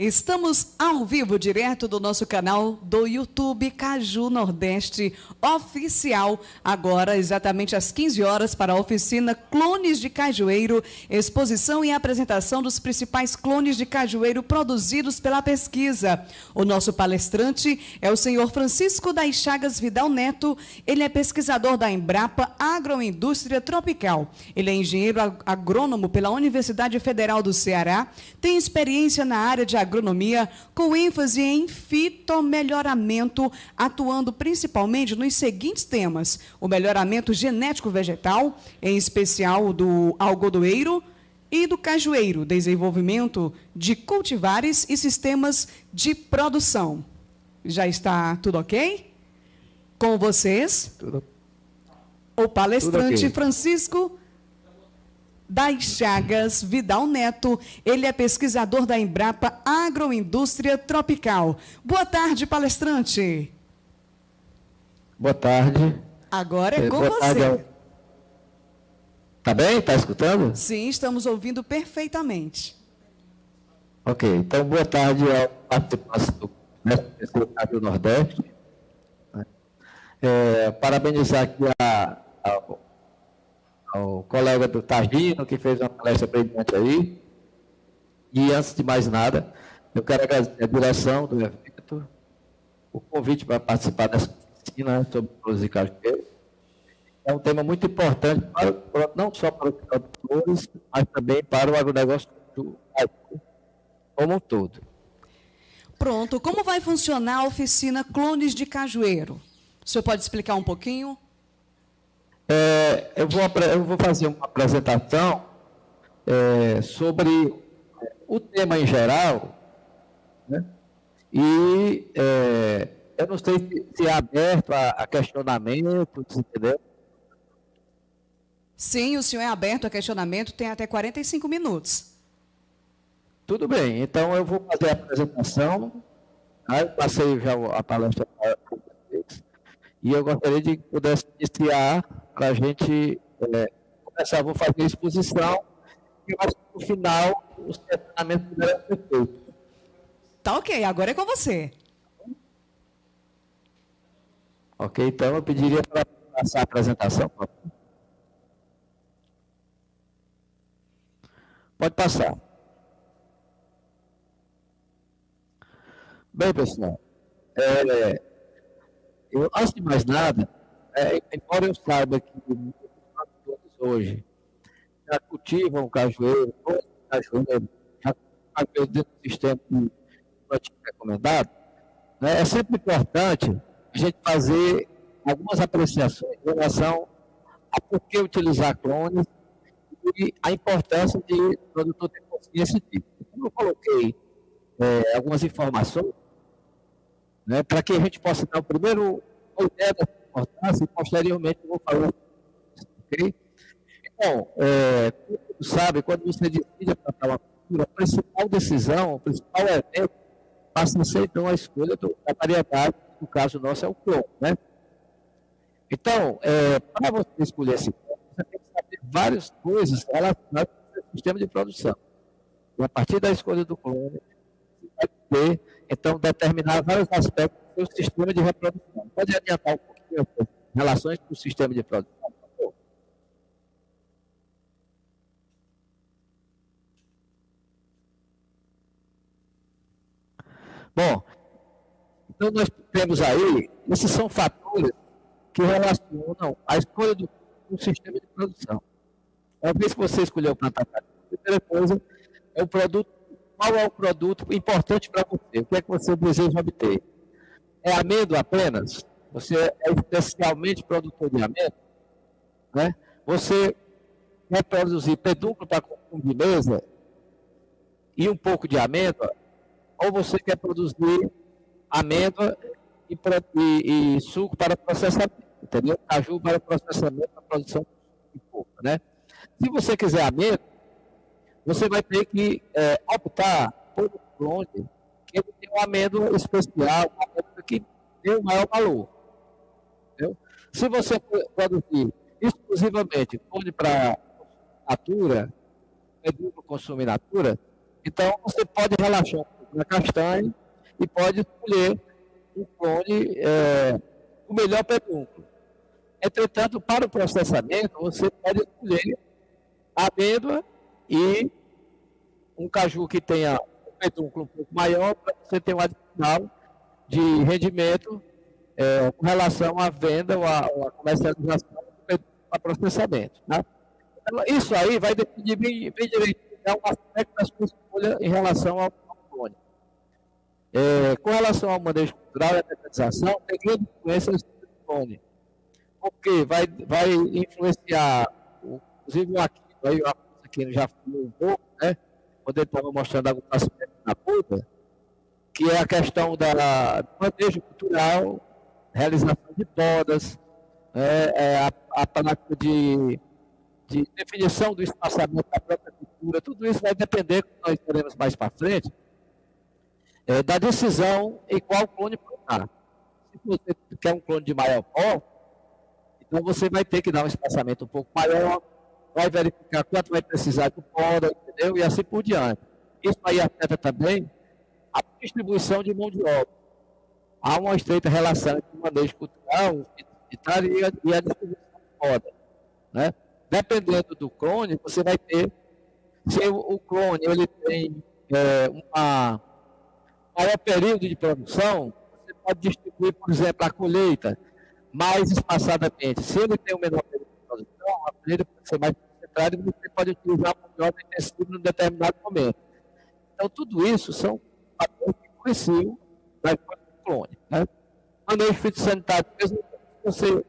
Estamos ao vivo, direto do nosso canal do YouTube Caju Nordeste Oficial. Agora, exatamente às 15 horas, para a oficina Clones de Cajueiro, exposição e apresentação dos principais clones de cajueiro produzidos pela pesquisa. O nosso palestrante é o senhor Francisco das Chagas Vidal Neto. Ele é pesquisador da Embrapa Agroindústria Tropical. Ele é engenheiro agrônomo pela Universidade Federal do Ceará, tem experiência na área de agronomia, com ênfase em fitomelhoramento, atuando principalmente nos seguintes temas: o melhoramento genético vegetal, em especial do algodoeiro e do cajueiro, desenvolvimento de cultivares e sistemas de produção. Já está tudo ok? Com vocês, o palestrante okay. Francisco das Chagas Vidal Neto. Ele é pesquisador da Embrapa Agroindústria Tropical. Boa tarde, palestrante. Boa tarde. Agora é com você. Tá bem? Está escutando? Sim, estamos ouvindo perfeitamente. Ok, então boa tarde ao participante do Caju do Nordeste. Parabenizar aqui ao colega do Targino, que fez uma palestra brilhante aí. E antes de mais nada, eu quero agradecer a direção do evento, o convite para participar dessa oficina sobre produtos de cajueiro. É um tema muito importante, não só para os produtores, mas também para o agronegócio como um todo. Pronto, como vai funcionar a oficina Clones de Cajueiro? O senhor pode explicar um pouquinho? Eu vou fazer uma apresentação sobre o tema em geral, né? E eu não sei se é aberto a questionamentos, entendeu? Sim, o senhor é aberto a questionamento, tem até 45 minutos. Tudo bem, então eu vou fazer a apresentação. Eu passei já a palestra para vocês, e eu gostaria de que pudesse iniciar para a gente começar. Vou fazer a exposição e no final os questionamentos poderão ser feitos. Tá ok, agora é com você. Ok, então eu pediria para passar a apresentação, por favor. Pode passar. Bem, pessoal, antes de mais nada, embora eu saiba que muitos produtores hoje já cultivam o cajueiro, já cajueiro dentro do sistema de plantio recomendado, né, é sempre importante a gente fazer algumas apreciações em relação a por que utilizar clones e a importância de o produtor ter consciência disso. Como eu coloquei algumas informações, né, para que a gente possa dar o primeiro uma ideia da importância e posteriormente eu vou falar. Okay? Então, como você sabe, quando você decide plantar uma cultura, a principal decisão, o principal evento passa a ser então a escolha da variedade, no caso nosso é o clone, né? Então, para você escolher esse clone, você tem que saber várias coisas relacionadas ao sistema de produção. E a partir da escolha do clone, você vai poder, então, determinar vários aspectos do seu sistema de reprodução. Pode adiantar um pouquinho as relações com o sistema de produção, por favor? Bom, então nós temos aí, esses são fatores que relacionam a escolha do sistema de produção. Uma vez que você escolheu plantar cajueiro, a primeira coisa é o produto. Qual é o produto importante para você? O que é que você deseja obter? É amêndoa apenas? Você é especialmente produtor de amêndoa? Né? Você quer produzir pedúnculo para consumo de mesa e um pouco de amêndoa? Ou você quer produzir amêndoa e suco para processamento? Entendeu? Caju para processamento, para produção de pouco, né? Se você quiser amêndoa, você vai ter que optar por um clone que tem uma amêndoa especial, uma amêndoa que tem um maior valor. Entendeu? Se você produzir exclusivamente clone para natura, pedúnculo consumo in natura, então você pode relaxar um pouco na castanha e pode escolher um clone, o melhor pedúnculo. Entretanto, para o processamento, você pode escolher a amêndoa e um caju que tenha um pedúnculo um pouco maior, para você ter um adicional de rendimento com relação à venda ou à comercialização do pedúnculo para processamento. Tá? Então, isso aí vai definir bem direitinho um aspecto da sua escolha em relação ao clone. Com relação ao manejo cultural e à mecanização, tem grande influência do clone, porque vai influenciar, inclusive o Aquino já falou um pouco, né, quando ele estava mostrando alguns aspectos na curva, que é a questão do manejo cultural, realização de podas, a prática de definição do espaçamento da própria cultura, tudo isso vai depender, como nós teremos mais para frente, da decisão em qual clone plantar. Se você quer um clone de maior porte, então você vai ter que dar um espaçamento um pouco maior, vai verificar quanto vai precisar de poda, entendeu? E assim por diante. Isso aí afeta também a distribuição de mão de obra. Há uma estreita relação entre o manejo cultural e a distribuição de poda, né? Dependendo do clone, você vai ter, se o clone ele tem maior período de produção, você pode distribuir, por exemplo, a colheita mais espaçadamente. Se ele tem um menor período de produção, a colheita pode ser mais concentrada e você pode utilizar uma mão de obra intensiva em um determinado momento. Então, tudo isso são fatores que influenciam na escolha do clone. Né? Manejo fitossanitário, mesmo se você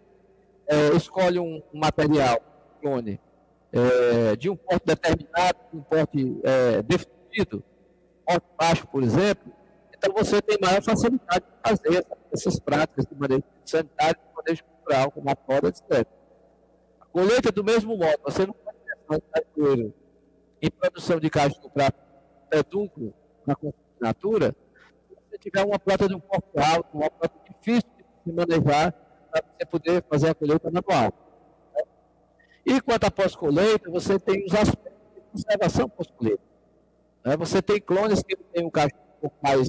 escolhe um material, clone, de um porte determinado, de um porte definido, porte baixo, por exemplo, então você tem maior facilidade de fazer essas práticas de manejo sanitário, de manejo cultural, como a poda, etc. A colheita, do mesmo modo, você não pode pensar em produção de caju para pedúnculo, na natura, se você tiver uma planta de um porte alto, uma planta difícil de manejar, para você poder fazer a colheita manual. E quanto à pós-colheita, você tem os aspectos de conservação pós-colheita. Você tem clones que têm um caju um pouco mais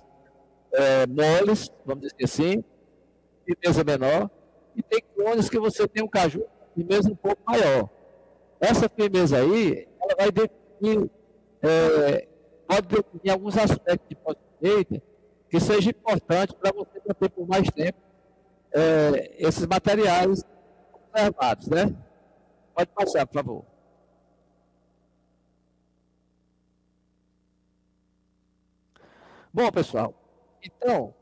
moles, vamos dizer assim, de mesa menor, e tem clones que você tem um caju de mesa um pouco maior. Essa firmeza aí, ela vai definir, pode definir alguns aspectos de pós-colheita que seja importante para você manter por mais tempo esses materiais conservados, né? Pode passar, por favor. Bom, pessoal, então,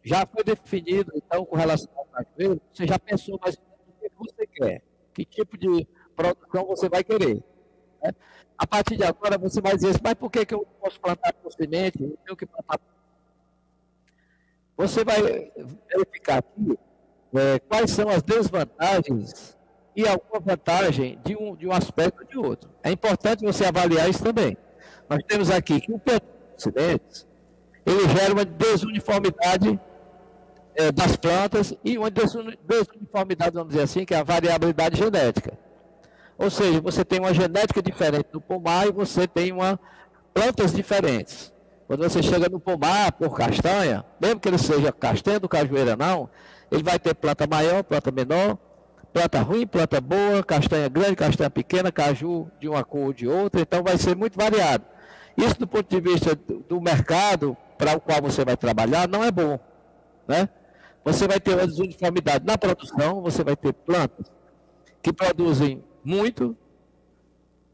já foi definido, então, com relação ao cajueiro, você já pensou mais ou menos o que você quer, que tipo de produção você vai querer. Né? A partir de agora, você vai dizer, mas por que eu não posso plantar por semente? Eu tenho que plantar. Você vai verificar aqui quais são as desvantagens e alguma vantagem de um aspecto ou de outro. É importante você avaliar isso também. Nós temos aqui que o plantio de sementes, ele gera uma desuniformidade das plantas e uma desuniformidade, vamos dizer assim, que é a variabilidade genética. Ou seja, você tem uma genética diferente no pomar e você tem plantas diferentes. Quando você chega no pomar por castanha, mesmo que ele seja castanha do cajueira não, ele vai ter planta maior, planta menor, planta ruim, planta boa, castanha grande, castanha pequena, caju de uma cor ou de outra, então vai ser muito variado. Isso do ponto de vista do mercado para o qual você vai trabalhar não é bom, né? Você vai ter uma desuniformidade na produção, você vai ter plantas que produzem muito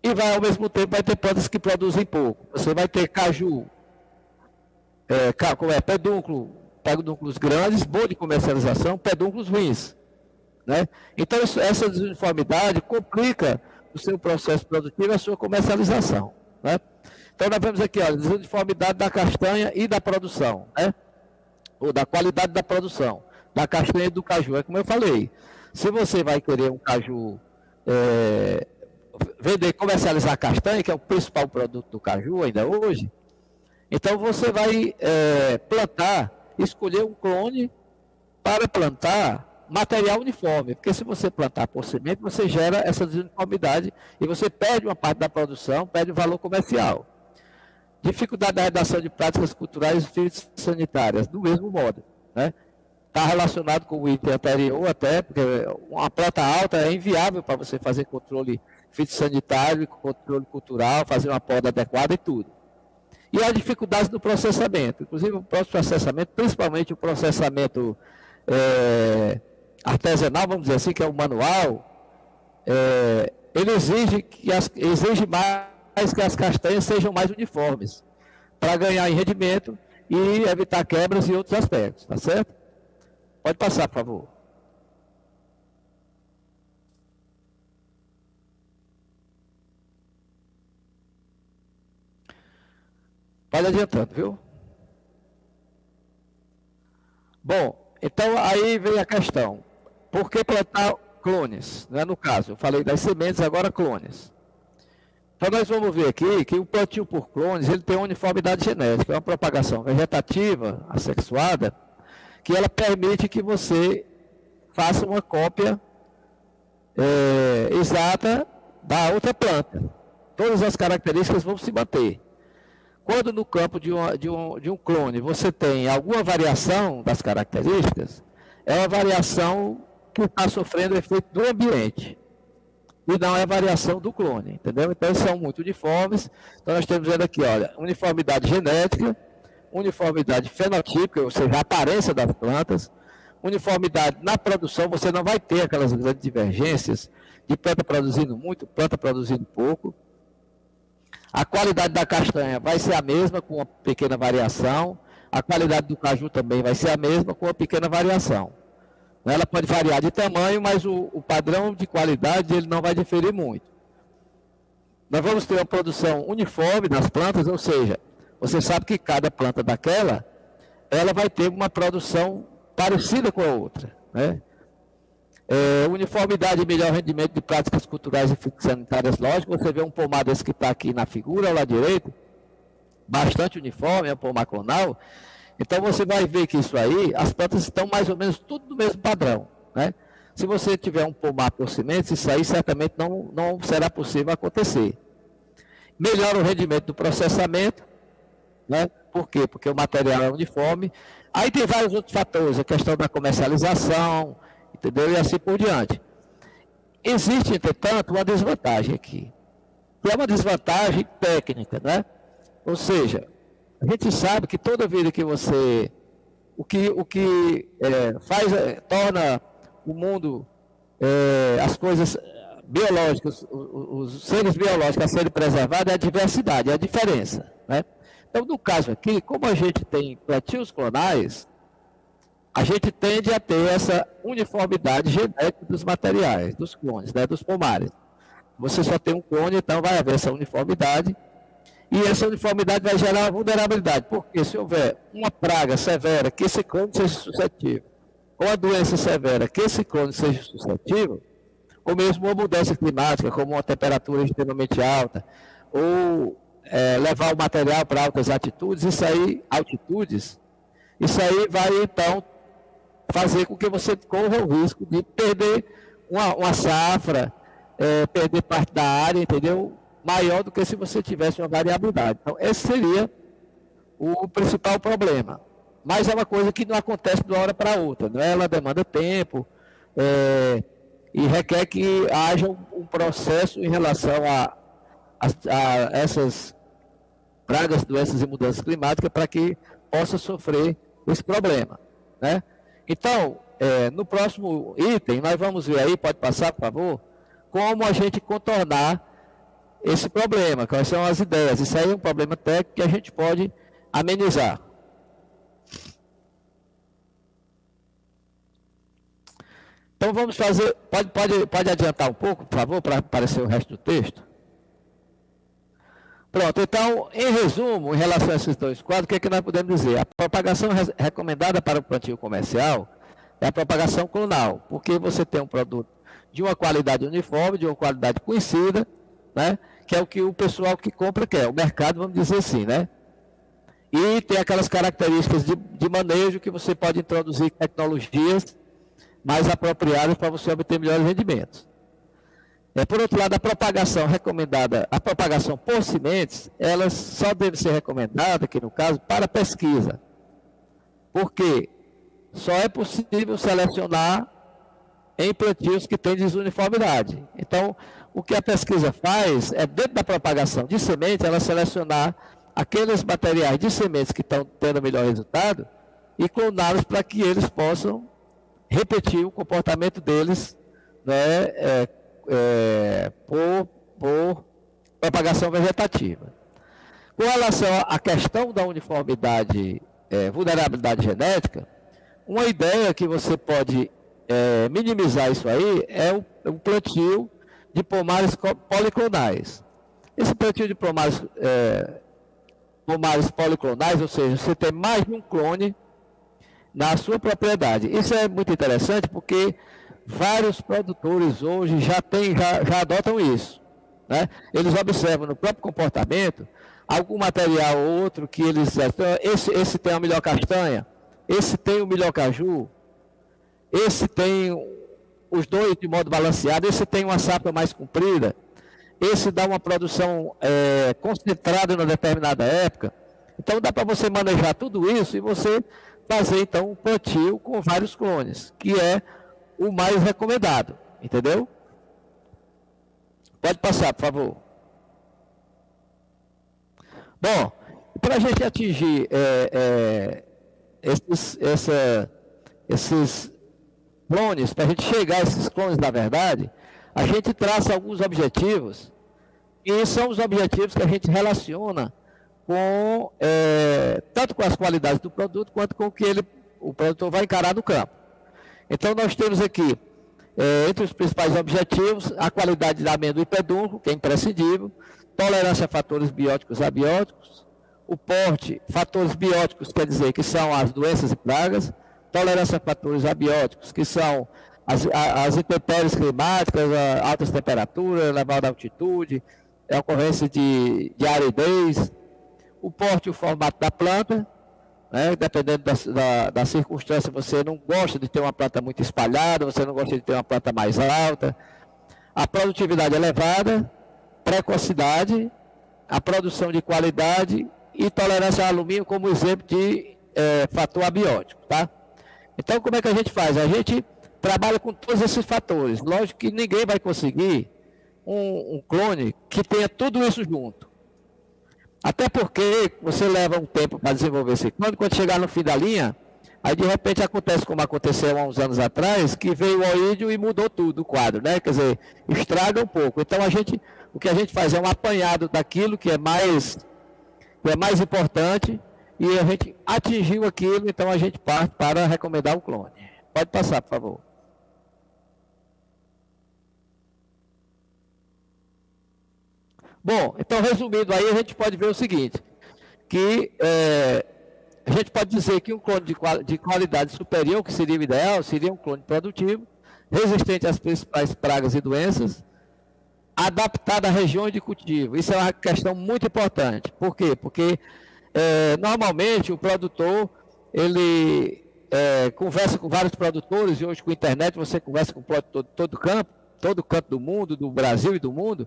e ao mesmo tempo vai ter plantas que produzem pouco. Você vai ter caju, pedúnculos grandes, bom de comercialização, pedúnculos ruins. Né? Então, essa desuniformidade complica o seu processo produtivo e a sua comercialização. Né? Então, nós vemos aqui a desuniformidade da castanha e da produção, né? Ou da qualidade da produção, da castanha e do caju. É como eu falei, se você vai querer um caju, comercializar a castanha, que é o principal produto do caju ainda hoje, então você vai escolher um clone para plantar material uniforme, porque se você plantar por semente, você gera essa desuniformidade e você perde uma parte da produção, perde o valor comercial. Dificuldade da redação de práticas culturais e fitossanitárias, do mesmo modo, né? Está relacionado com o item anterior até, porque uma planta alta é inviável para você fazer controle fitossanitário, controle cultural, fazer uma poda adequada e tudo. E as dificuldades do processamento, inclusive o próprio processamento, principalmente o processamento artesanal, vamos dizer assim, que é o manual, ele exige mais que as castanhas sejam mais uniformes, para ganhar em rendimento e evitar quebras e outros aspectos, tá certo? Pode passar, por favor. Pode adiantando, viu? Bom, então aí vem a questão. Por que plantar clones? Né? No caso, eu falei das sementes, agora clones. Então nós vamos ver aqui que o plantio por clones, ele tem uma uniformidade genética, é uma propagação vegetativa, assexuada, que ela permite que você faça uma cópia exata da outra planta. Todas as características vão se manter. Quando no campo de um clone você tem alguma variação das características, é uma variação que está sofrendo o efeito do ambiente. E não é variação do clone, entendeu? Então, eles são muito uniformes. Então, nós temos vendo aqui, olha, uniformidade genética, uniformidade fenotípica, ou seja, a aparência das plantas, uniformidade na produção, você não vai ter aquelas grandes divergências de planta produzindo muito, planta produzindo pouco. A qualidade da castanha vai ser a mesma, com uma pequena variação. A qualidade do caju também vai ser a mesma, com uma pequena variação. Ela pode variar de tamanho, mas o padrão de qualidade ele não vai diferir muito. Nós vamos ter uma produção uniforme das plantas, ou seja, você sabe que cada planta daquela, ela vai ter uma produção parecida com a outra, né? Uniformidade e melhor rendimento de práticas culturais e fitossanitárias, lógico. Você vê um pomar desse que está aqui na figura, ao lado direito, bastante uniforme, é um pomar clonal. Então você vai ver que isso aí, as plantas estão mais ou menos tudo do mesmo padrão, né? Se você tiver um pomar por sementes, isso aí certamente não será possível acontecer. Melhora o rendimento do processamento, né? Por quê? Porque o material é uniforme. Aí tem vários outros fatores, a questão da comercialização, entendeu? E assim por diante. Existe, entretanto, uma desvantagem aqui, que é uma desvantagem técnica, né? Ou seja, a gente sabe que toda vida que você... O que torna o mundo, as coisas biológicas, os seres biológicos a serem preservados é a diversidade, é a diferença, né? Então, no caso aqui, como a gente tem plantios clonais, a gente tende a ter essa uniformidade genética dos materiais, dos clones, né, dos pomares. Você só tem um clone, então vai haver essa uniformidade, e essa uniformidade vai gerar vulnerabilidade, porque se houver uma praga severa que esse clone seja suscetível, ou uma doença severa que esse clone seja suscetível, ou mesmo uma mudança climática, como uma temperatura extremamente alta, ou levar o material para altas altitudes, isso aí vai então fazer com que você corra o risco de perder uma safra, perder parte da área, entendeu? Maior do que se você tivesse uma variabilidade. Então, esse seria o principal problema. Mas é uma coisa que não acontece de uma hora para outra, não é? Ela demanda tempo e requer que haja um processo em relação a essas pragas, doenças e mudanças climáticas para que possa sofrer esse problema, né? Então, no próximo item, nós vamos ver aí, pode passar, por favor, como a gente contornar esse problema, quais são as ideias. Isso aí é um problema técnico que a gente pode amenizar. Então vamos fazer, pode adiantar um pouco, por favor, para aparecer o resto do texto? Pronto, então, em resumo, em relação a esses dois quadros, o que é que nós podemos dizer? A propagação recomendada para o plantio comercial é a propagação clonal, porque você tem um produto de uma qualidade uniforme, de uma qualidade conhecida, né? Que é o que o pessoal que compra quer, o mercado, vamos dizer assim, né? E tem aquelas características de manejo que você pode introduzir tecnologias mais apropriadas para você obter melhores rendimentos. Por outro lado, a propagação recomendada, a propagação por sementes, ela só deve ser recomendada, aqui no caso, para pesquisa. Porque só é possível selecionar em plantios que têm desuniformidade. Então, o que a pesquisa faz é, dentro da propagação de semente, ela selecionar aqueles materiais de sementes que estão tendo melhor resultado e cloná-los para que eles possam repetir o comportamento deles, né, por propagação vegetativa. Com relação à questão da uniformidade, vulnerabilidade genética, uma ideia que você pode minimizar isso aí é o plantio de pomares policlonais. Esse plantio de pomares policlonais, ou seja, você tem mais de um clone na sua propriedade. Isso é muito interessante porque vários produtores hoje já adotam isso, né? Eles observam no próprio comportamento algum material ou outro que eles dizem, esse tem a melhor castanha, esse tem o melhor caju, esse tem os dois de modo balanceado, esse tem uma safra mais comprida, esse dá uma produção concentrada em uma determinada época. Então dá para você manejar tudo isso e você fazer então um plantio com vários clones, que é o mais recomendado, entendeu? Pode passar, por favor. Bom, para a gente atingir esses clones, para a gente chegar a esses clones da verdade, a gente traça alguns objetivos, e são os objetivos que a gente relaciona com, tanto com as qualidades do produto, quanto com o que o produtor vai encarar no campo. Então, nós temos aqui, entre os principais objetivos, a qualidade da amêndoa e pedúnculo, que é imprescindível, tolerância a fatores bióticos e abióticos, o porte, fatores bióticos, quer dizer, que são as doenças e pragas, tolerância a fatores abióticos, que são as intempéries climáticas, altas temperaturas, elevada altitude, a ocorrência de aridez, o porte e o formato da planta, né? Dependendo da circunstância, você não gosta de ter uma planta muito espalhada, você não gosta de ter uma planta mais alta, a produtividade elevada, precocidade, a produção de qualidade e tolerância ao alumínio como exemplo de fator abiótico, tá? Então, como é que a gente faz? A gente trabalha com todos esses fatores. Lógico que ninguém vai conseguir um clone que tenha tudo isso junto. Até porque você leva um tempo para desenvolver esse clone, quando chegar no fim da linha, aí de repente acontece como aconteceu há uns anos atrás, que veio o oídio e mudou tudo o quadro, né? Quer dizer, estraga um pouco. Então o que a gente faz é um apanhado daquilo que é mais importante, e a gente atingiu aquilo, então a gente parte para recomendar o clone. Pode passar, por favor. Bom, então resumindo aí, a gente pode ver o seguinte, que a gente pode dizer que um clone de qualidade superior, que seria o ideal, seria um clone produtivo, resistente às principais pragas e doenças, adaptado a regiões de cultivo. Isso é uma questão muito importante. Por quê? Porque normalmente o produtor, ele conversa com vários produtores, e hoje com a internet você conversa com o produtor de todo canto do mundo, do Brasil e do mundo.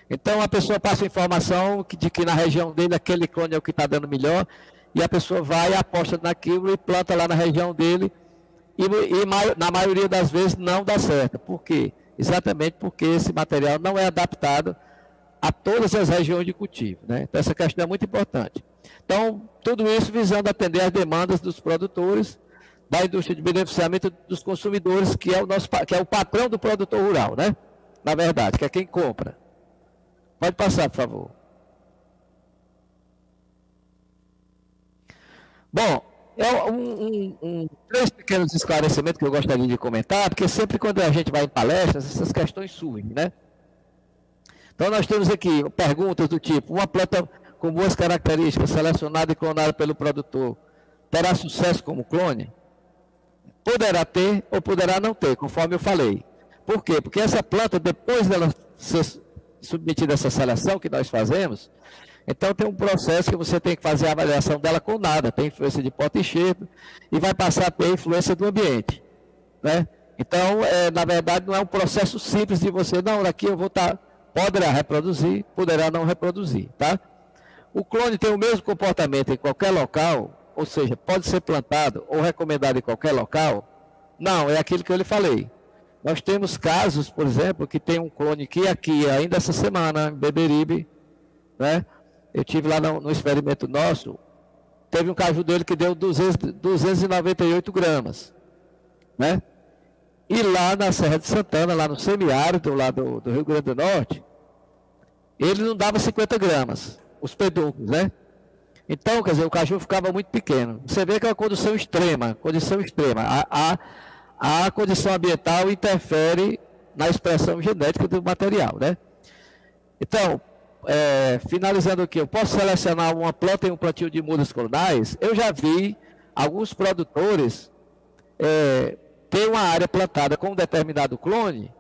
Então a pessoa passa a informação de que na região dele aquele clone é o que está dando melhor, e a pessoa vai, aposta naquilo e planta lá na região dele, e na maioria das vezes não dá certo. Por quê? Exatamente porque esse material não é adaptado a todas as regiões de cultivo, né? Então essa questão é muito importante. Então, tudo isso visando atender às demandas dos produtores, da indústria de beneficiamento dos consumidores, que é o patrão do produtor rural, né? Na verdade, que é quem compra. Pode passar, por favor. Bom, três pequenos esclarecimentos que eu gostaria de comentar, porque sempre quando a gente vai em palestras, essas questões surgem, né? Então nós temos aqui perguntas do tipo, uma planta com boas características, selecionada e clonada pelo produtor, terá sucesso como clone? Poderá ter ou poderá não ter, conforme eu falei. Por quê? Porque essa planta, depois dela ser submetida a essa seleção que nós fazemos, então tem um processo que você tem que fazer a avaliação dela clonada, tem influência de pota e enxerto, e vai passar a ter influência do ambiente, né? Então, na verdade, não é um processo simples de você, não, daqui eu vou estar, poderá reproduzir, poderá não reproduzir, tá? O clone tem o mesmo comportamento em qualquer local, ou seja, pode ser plantado ou recomendado em qualquer local? Não, é aquilo que eu lhe falei. Nós temos casos, por exemplo, que tem um clone que aqui, ainda essa semana, em Beberibe, né? Eu tive lá no experimento nosso, teve um caju dele que deu 298 gramas, né? E lá na Serra de Santana, lá no semiárido, lá do Rio Grande do Norte, ele não dava 50 gramas, os peduncos, né? Então, quer dizer, o caju ficava muito pequeno. Você vê que é uma condição extrema, condição extrema. A condição ambiental interfere na expressão genética do material, né? Então, finalizando aqui, eu posso selecionar uma planta e um plantio de mudas clonais. Eu já vi alguns produtores ter uma área plantada com um determinado clone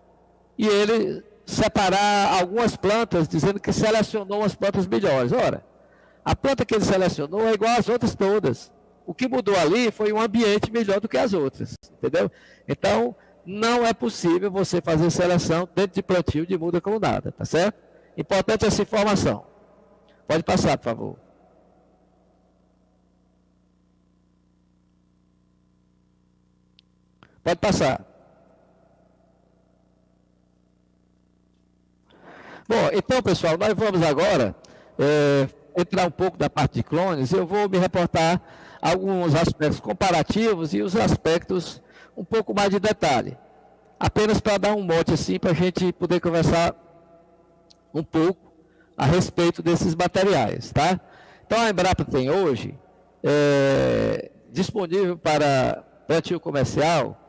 e ele separar algumas plantas, dizendo que selecionou umas plantas melhores. Ora, a planta que ele selecionou é igual às outras todas. O que mudou ali foi um ambiente melhor do que as outras, entendeu? Então, não é possível você fazer seleção dentro de plantio de muda clonada, tá certo? Importante essa informação. Pode passar, por favor. Pode passar. Bom, então, pessoal, nós vamos agora entrar um pouco da parte de clones. Eu vou me reportar alguns aspectos comparativos e os aspectos um pouco mais de detalhe. Apenas para dar um mote assim, para a gente poder conversar um pouco a respeito desses materiais, tá? Então, a Embrapa tem hoje, disponível para plantio comercial,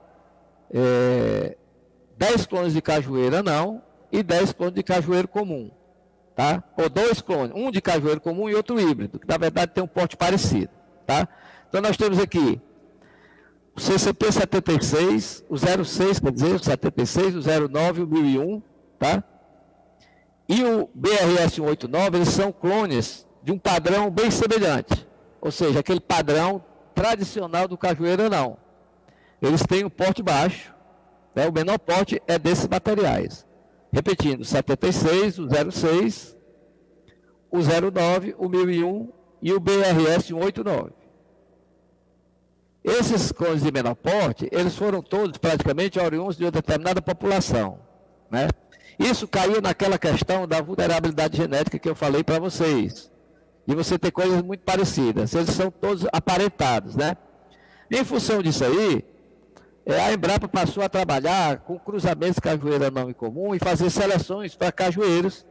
10 clones de cajueiro anão e 10 clones de cajueiro comum, tá? Ou 2 clones, um de cajueiro comum e outro híbrido, que na verdade tem um porte parecido, tá? Então nós temos aqui o CCP 76, o 06, quer dizer, o 76, o 09, o 1001, tá? E o BRS 189, eles são clones de um padrão bem semelhante, ou seja, aquele padrão tradicional do cajueiro anão. Eles têm um porte baixo, né? O menor porte é desses materiais. Repetindo, o 76, o 06, o 09, o 1001 e o BRS 189. Esses clones de menor porte, eles foram todos praticamente oriundos de uma determinada população, né? Isso caiu naquela questão da vulnerabilidade genética que eu falei para vocês. E você ter coisas muito parecidas. Eles são todos aparentados, né? Em função disso aí, a Embrapa passou a trabalhar com cruzamentos cajueiro anão e comum e fazer seleções para cajueiros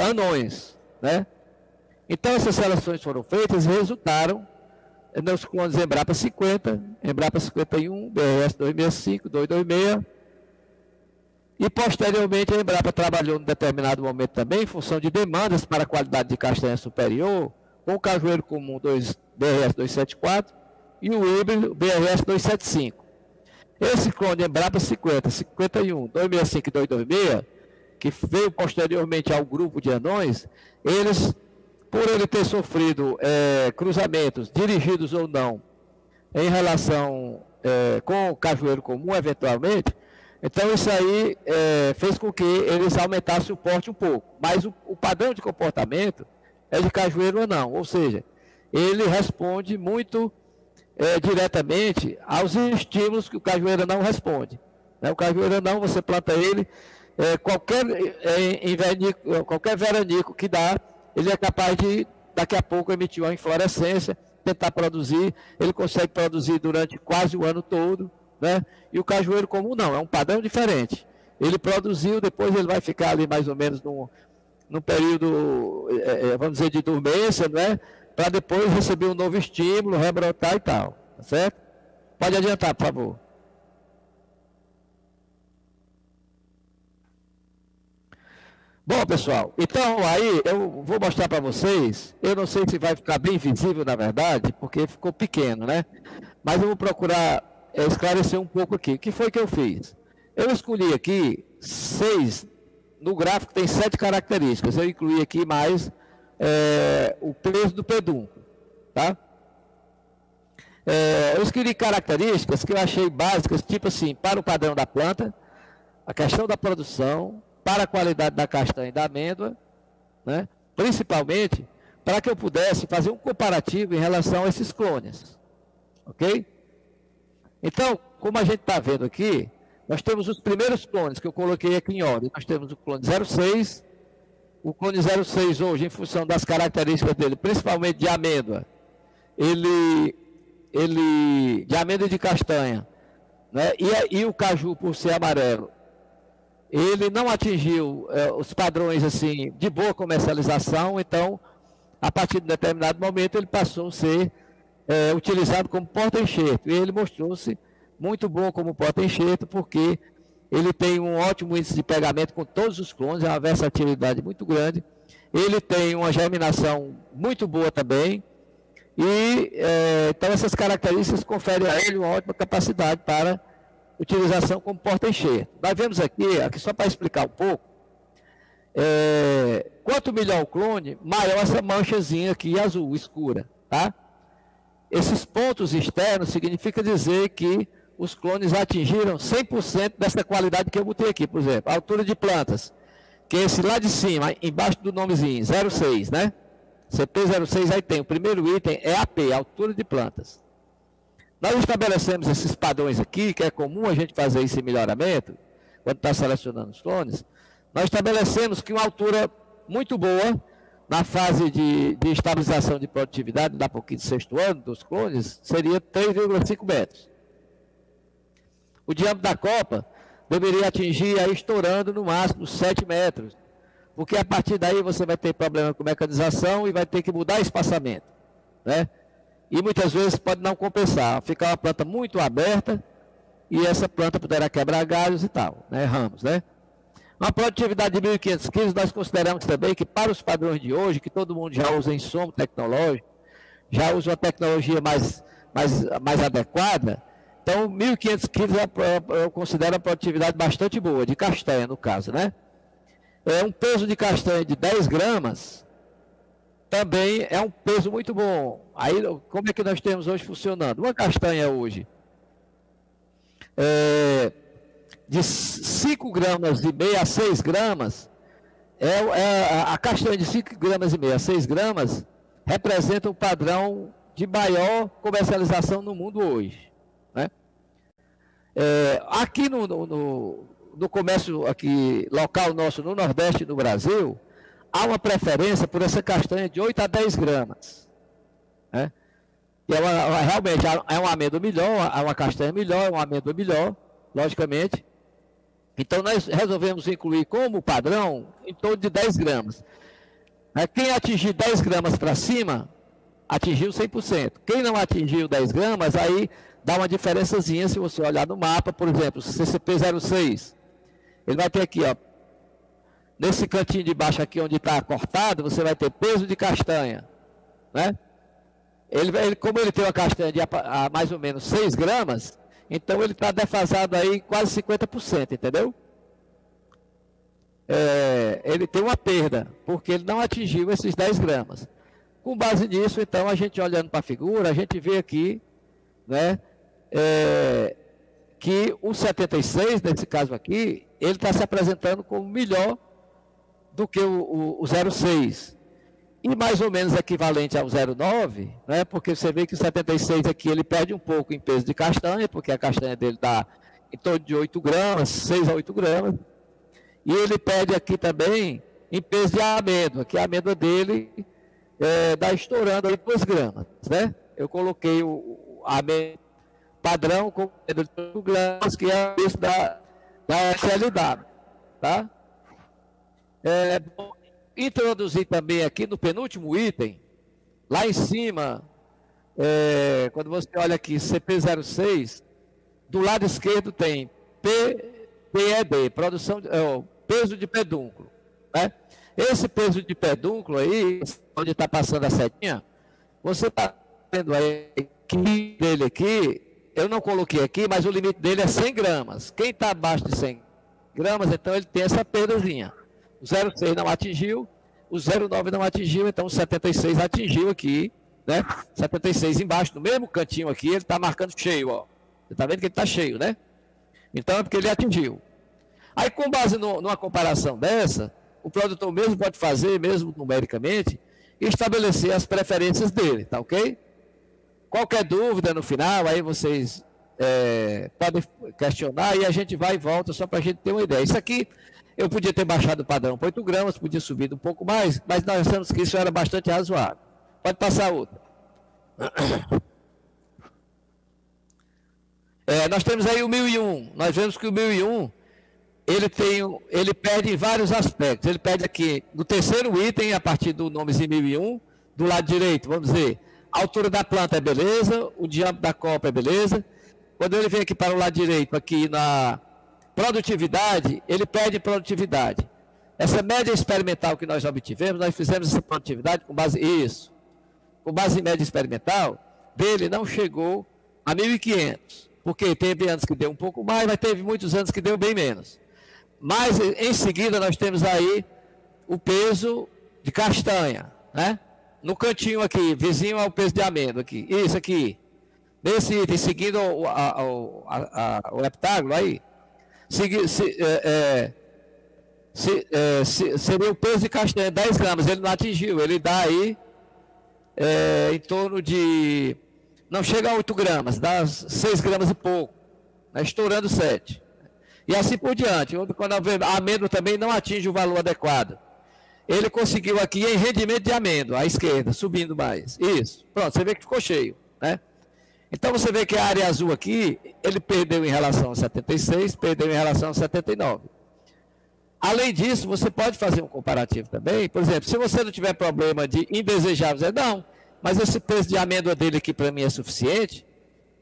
anões, né? Então essas seleções foram feitas e resultaram nos clones Embrapa 50, Embrapa 51, BRS 265, 226. E posteriormente a Embrapa trabalhou em determinado momento também em função de demandas para a qualidade de castanha superior, com o cajueiro comum BRS 274 e o híbrido BRS 275. Esse clone Embrapa 50, 51, 265 e 226, que veio posteriormente ao grupo de anões, eles, por ele ter sofrido cruzamentos, dirigidos ou não, em relação com o cajueiro comum, eventualmente, então isso aí fez com que eles aumentassem o porte um pouco. Mas o padrão de comportamento é de cajueiro anão, ou seja, ele responde muito diretamente aos estímulos que o cajueiro anão responde, né? O cajueiro anão, você planta ele, qualquer veranico que dá, ele é capaz de, daqui a pouco, emitir uma inflorescência, tentar produzir, ele consegue produzir durante quase o ano todo, né? E o cajueiro comum não, é um padrão diferente. Ele produziu, depois ele vai ficar ali mais ou menos num período, vamos dizer, de dormência, né? Para depois receber um novo estímulo, rebrotar e tal, tá certo? Pode adiantar, por favor. Bom, pessoal, então aí eu vou mostrar para vocês, eu não sei se vai ficar bem visível na verdade, porque ficou pequeno, né? Mas eu vou procurar esclarecer um pouco aqui. O que foi que eu fiz? Eu escolhi aqui 6, no gráfico tem 7 características, eu incluí aqui mais o peso do pedúnculo, tá? Eu escrevi características que eu achei básicas, tipo assim, para o padrão da planta, a questão da produção, para a qualidade da castanha e da amêndoa, né? Principalmente para que eu pudesse fazer um comparativo em relação a esses clones, ok? Então, como a gente está vendo aqui, nós temos os primeiros clones que eu coloquei aqui em ordem. Nós temos o clone 06, o clone 06 hoje, em função das características dele, principalmente de amêndoa, de amêndoa e de castanha, né? E o caju, por ser amarelo, ele não atingiu os padrões assim de boa comercialização. Então, a partir de um determinado momento, ele passou a ser utilizado como porta-enxerto. E ele mostrou-se muito bom como porta-enxerto, porque ele tem um ótimo índice de pegamento com todos os clones, é uma versatilidade muito grande. Ele tem uma germinação muito boa também. E então essas características conferem a ele uma ótima capacidade para utilização como porta-enxerto. Nós vemos aqui só para explicar um pouco, quanto melhor o clone, maior essa manchazinha aqui azul, escura, tá? Esses pontos externos significa dizer que os clones atingiram 100% dessa qualidade que eu botei aqui. Por exemplo, a altura de plantas, que é esse lá de cima, embaixo do nomezinho, 06, né? CP06, aí tem o primeiro item, é AP, altura de plantas. Nós estabelecemos esses padrões aqui, que é comum a gente fazer esse melhoramento, quando está selecionando os clones. Nós estabelecemos que uma altura muito boa, na fase de estabilização de produtividade, da pouquinho de sexto ano dos clones, seria 3,5 metros. O diâmetro da copa deveria atingir, aí, estourando no máximo 7 metros, porque a partir daí você vai ter problema com mecanização e vai ter que mudar espaçamento, né? E muitas vezes pode não compensar, ficar uma planta muito aberta e essa planta poderá quebrar galhos e tal, né? Ramos, né? Uma produtividade de 1.500 quilos, nós consideramos também que para os padrões de hoje, que todo mundo já usa insumo tecnológico, já usa uma tecnologia mais adequada, então 1.500 quilos eu considero uma produtividade bastante boa, de castanha no caso, né? Um peso de castanha de 10 gramas também é um peso muito bom. Aí, como é que nós temos hoje funcionando? Uma castanha hoje de 5 gramas e meia a 6 gramas, a castanha de 5 gramas e meia a 6 gramas representa um padrão de maior comercialização no mundo hoje, né? Aqui no comércio aqui, local nosso, no Nordeste do Brasil, há uma preferência por essa castanha de 8 a 10 gramas, né? E realmente é uma amêndoa melhor, é uma castanha melhor, é uma amêndoa melhor, logicamente. Então nós resolvemos incluir como padrão em torno de 10 gramas. Quem atingir 10 gramas para cima, atingiu 100%. Quem não atingiu 10 gramas, aí dá uma diferençazinha se você olhar no mapa. Por exemplo, CCP06, ele vai ter aqui, ó, nesse cantinho de baixo aqui onde está cortado, você vai ter peso de castanha, né? Como ele tem uma castanha de mais ou menos 6 gramas, então ele está defasado aí quase 50%, entendeu? Ele tem uma perda, porque ele não atingiu esses 10 gramas. Com base nisso, então, a gente olhando para a figura, a gente vê aqui, né, que o 76, nesse caso aqui, ele está se apresentando como melhor do que o 06. E mais ou menos equivalente ao 09, né, porque você vê que o 76 aqui, ele perde um pouco em peso de castanha, porque a castanha dele dá em torno de 8 gramas, 6 a 8 gramas. E ele perde aqui também em peso de amêndoa, que a amêndoa dele dá estourando aí 2 gramas, né? Eu coloquei o amêndoa padrão com 2 gramas, que é o preço da SLW, tá? Introduzir também aqui no penúltimo item, lá em cima, quando você olha aqui, CP06, do lado esquerdo tem PED, peso de pedúnculo, né? Esse peso de pedúnculo aí, onde está passando a setinha, você está vendo aí que dele aqui, eu não coloquei aqui, mas o limite dele é 100 gramas. Quem está abaixo de 100 gramas, então ele tem essa perdazinha. O 06 não atingiu, o 09 não atingiu, então o 76 atingiu aqui né? 76 embaixo, no mesmo cantinho aqui, ele está marcando cheio, ó. Você está vendo que ele está cheio, né? Então é porque ele atingiu. Aí, com base numa comparação dessa, o produtor mesmo pode fazer, mesmo numericamente, e estabelecer as preferências dele, tá ok? Qualquer dúvida no final, aí vocês podem questionar e a gente vai e volta só para a gente ter uma ideia. Isso aqui, eu podia ter baixado o padrão para 8 gramas, podia subir um pouco mais, mas nós achamos que isso era bastante razoável. Pode passar outra. Nós temos aí o 1001. Nós vemos que o 1001, ele perde em vários aspectos. Ele perde aqui no terceiro item, a partir do nomezinho 1001, do lado direito, vamos dizer, a altura da planta é beleza, o diâmetro da copa é beleza. Quando ele vem aqui para o lado direito, aqui na produtividade, ele perde em produtividade. Essa média experimental que nós obtivemos, nós fizemos essa produtividade com base com base em média experimental, dele não chegou a 1.500, porque teve anos que deu um pouco mais, mas teve muitos anos que deu bem menos. Mas em seguida nós temos aí o peso de castanha, né? No cantinho aqui, vizinho ao peso de amêndoa aqui, isso aqui. Nesse item, seguindo o heptágono aí, seria o peso de castanha, 10 gramas, ele não atingiu, ele dá aí em torno de, não chega a 8 gramas, dá 6 gramas e pouco, né, estourando 7. E assim por diante, quando a amêndoa também não atinge o valor adequado. Ele conseguiu aqui em rendimento de amêndoa, à esquerda, subindo mais, isso, pronto, você vê que ficou cheio, né? Então você vê que a área azul aqui, ele perdeu em relação a 76, perdeu em relação a 79. Além disso, você pode fazer um comparativo também. Por exemplo, se você não tiver problema de indesejável, dizer, não, mas esse peso de amêndoa dele aqui para mim é suficiente,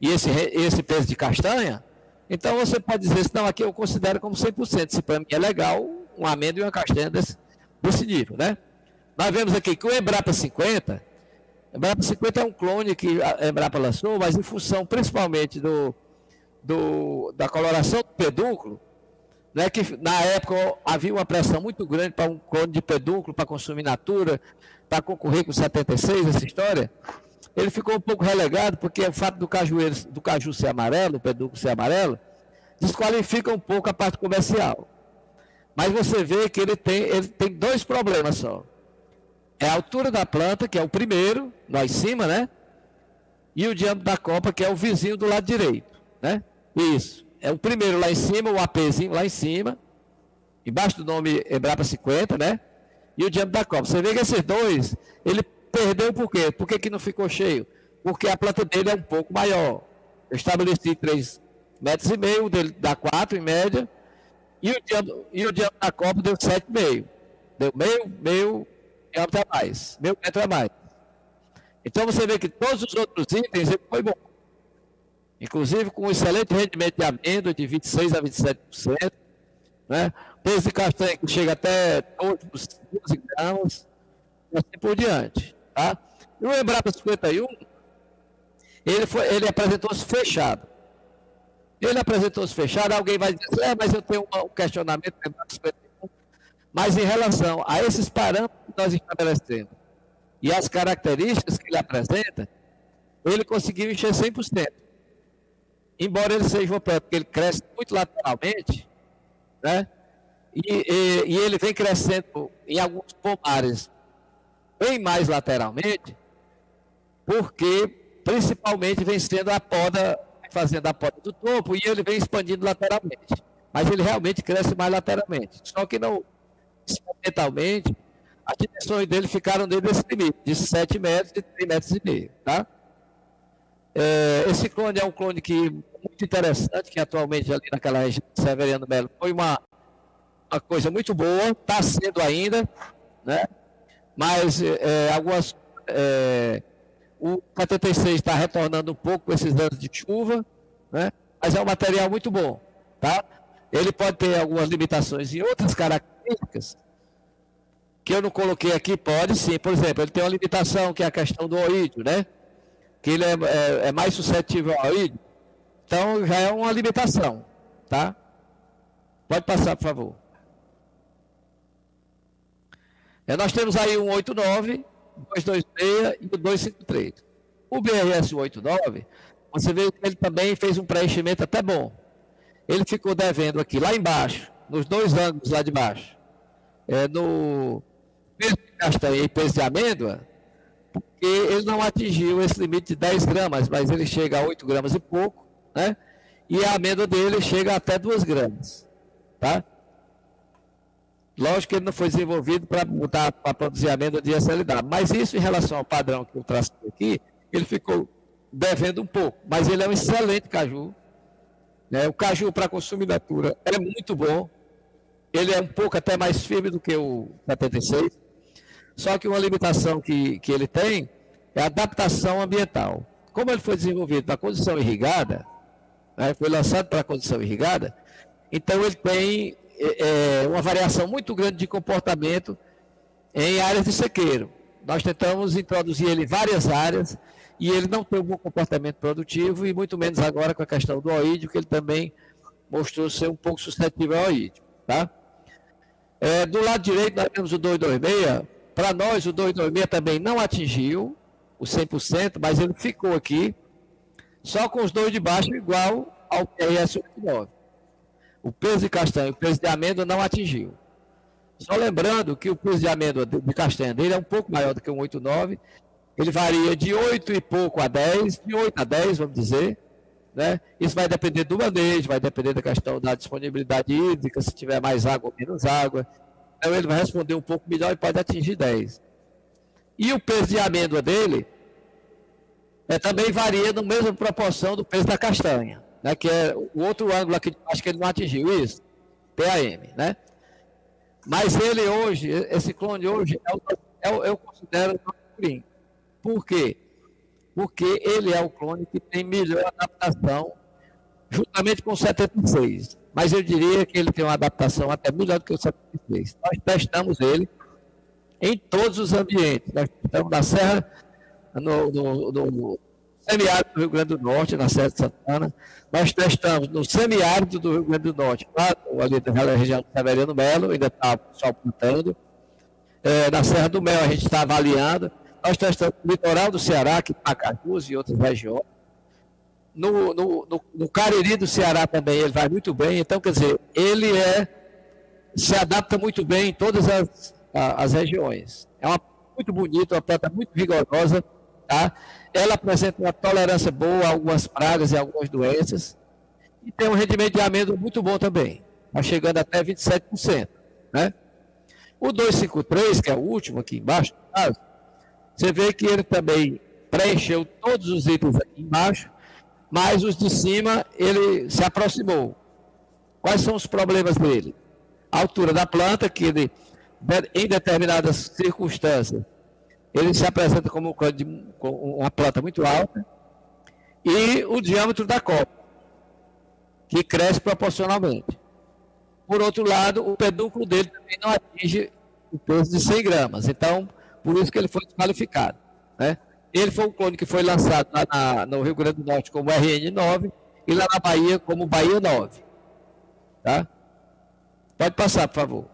e esse peso de castanha, então você pode dizer assim, não, aqui eu considero como 100%, se para mim é legal, um amêndoa e uma castanha desse nível, né? Nós vemos aqui que o Embrapa 50... Embrapa 50 é um clone que a Embrapa lançou, mas em função principalmente da coloração do pedúnculo, né, que na época havia uma pressão muito grande para um clone de pedúnculo, para consumir natura, para concorrer com 76, essa história, ele ficou um pouco relegado, porque o fato do caju ser amarelo, o pedúnculo ser amarelo, desqualifica um pouco a parte comercial. Mas você vê que ele tem dois problemas só. É a altura da planta, que é o primeiro, lá em cima, né? E o diâmetro da copa, que é o vizinho do lado direito, né? Isso. É o primeiro lá em cima, o APzinho lá em cima, embaixo do nome Embrapa 50, né? E o diâmetro da copa. Você vê que esses dois, ele perdeu por quê? Por que não ficou cheio? Porque a planta dele é um pouco maior. Eu estabeleci 3,5 metros, dele dá 4 em média, e o diâmetro da copa deu 7,5. Deu meio diâmetro a mais, meio metro a mais. Então você vê que todos os outros itens ele foi bom. Inclusive com um excelente rendimento de amêndoa de 26% a 27%, né? Peso de castanha que chega até 12 gramas, e assim por diante. Tá? E o Embrapa 51, ele apresentou-se fechado. Ele apresentou-se fechado, alguém vai dizer, mas eu tenho um questionamento do Embrapa 51. Mas em relação a esses parâmetros que nós estabelecemos e as características que ele apresenta, ele conseguiu encher 100%. Embora ele seja uma planta que ele cresce muito lateralmente, né? E ele vem crescendo em alguns pomares bem mais lateralmente, porque principalmente vem sendo fazendo a poda do topo, e ele vem expandindo lateralmente. Mas ele realmente cresce mais lateralmente. Só que não experimentalmente, as dimensões dele ficaram dentro desse limite, de 7 metros e 3,5 metros, tá? Esse clone é um clone muito interessante, que atualmente ali naquela região de Severiano Melo foi uma coisa muito boa, está sendo ainda, né? Mas o 76 está retornando um pouco com esses anos de chuva, né? Mas é um material muito bom, tá? Ele pode ter algumas limitações e outras características que eu não coloquei aqui, pode sim. Por exemplo, ele tem uma limitação que é a questão do oídio, né? Que ele é mais suscetível ao oídio. Então já é uma limitação, tá? Pode passar, por favor. Nós temos aí um 89, 226 e o 253. O BRS 89, você vê que ele também fez um preenchimento até bom. Ele ficou devendo aqui, lá embaixo, nos dois ângulos lá de baixo, no peso de castanha e peso de amêndoa, porque ele não atingiu esse limite de 10 gramas, mas ele chega a 8 gramas e pouco, né? E a amêndoa dele chega até 2 gramas, tá? Lógico que ele não foi desenvolvido para produzir amêndoa de SLW, mas isso em relação ao padrão que eu tracei aqui, ele ficou devendo um pouco, mas ele é um excelente caju, né? O caju para consumo in natura é muito bom, ele é um pouco até mais firme do que o 76, só que uma limitação que ele tem é a adaptação ambiental. Como ele foi desenvolvido para condição irrigada, né, foi lançado para condição irrigada, então ele tem uma variação muito grande de comportamento em áreas de sequeiro. Nós tentamos introduzir ele em várias áreas e ele não tem um bom comportamento produtivo e muito menos agora com a questão do oídio, que ele também mostrou ser um pouco suscetível ao oídio. Tá? Do lado direito nós temos o 226, para nós o 226 também não atingiu o 100%, mas ele ficou aqui só com os dois de baixo igual ao PRS 89. O peso de castanha e o peso de amêndoa não atingiu. Só lembrando que o peso de amêndoa de castanha dele é um pouco maior do que um 89. Ele varia de 8 e pouco a 10, de 8 a 10, vamos dizer. Né? Isso vai depender do manejo, vai depender da questão da disponibilidade hídrica, se tiver mais água ou menos água. Então ele vai responder um pouco melhor e pode atingir 10. E o peso de amêndoa dele também varia na mesma proporção do peso da castanha, né? Que é o outro ângulo aqui, acho que ele não atingiu isso, PAM, né? Mas ele hoje, esse clone hoje, eu considero o green. Por quê? Porque ele é o clone que tem melhor adaptação, juntamente com o 76. Mas eu diria que ele tem uma adaptação até melhor do que o 76. Nós testamos ele em todos os ambientes. Nós estamos na Serra, no semiárido do Rio Grande do Norte, na Serra de Santana. Nós testamos no semiárido do Rio Grande do Norte, lá ali na região do Severiano Melo, ainda está o pessoal plantando. Na Serra do Mel a gente está avaliando. Nós testamos no litoral do Ceará, aqui em Pacajus e outras regiões. No Cariri do Ceará também ele vai muito bem. Então, quer dizer, ele se adapta muito bem em todas as regiões. É muito bonito, uma planta muito vigorosa. Tá? Ela apresenta uma tolerância boa a algumas pragas e algumas doenças. E tem um rendimento de amêndoa muito bom também. Está chegando até 27%. Né? O 253, que é o último aqui embaixo, no caso, você vê que ele também preencheu todos os itens aqui embaixo, mas os de cima ele se aproximou. Quais são os problemas dele? A altura da planta, que ele, em determinadas circunstâncias, ele se apresenta como uma planta muito alta, e o diâmetro da copa, que cresce proporcionalmente. Por outro lado, o pedúnculo dele também não atinge o peso de 100 gramas, então, por isso que ele foi desqualificado. Né? Ele foi um clone que foi lançado lá no Rio Grande do Norte como RN9 e lá na Bahia como Bahia 9. Tá? Pode passar, por favor.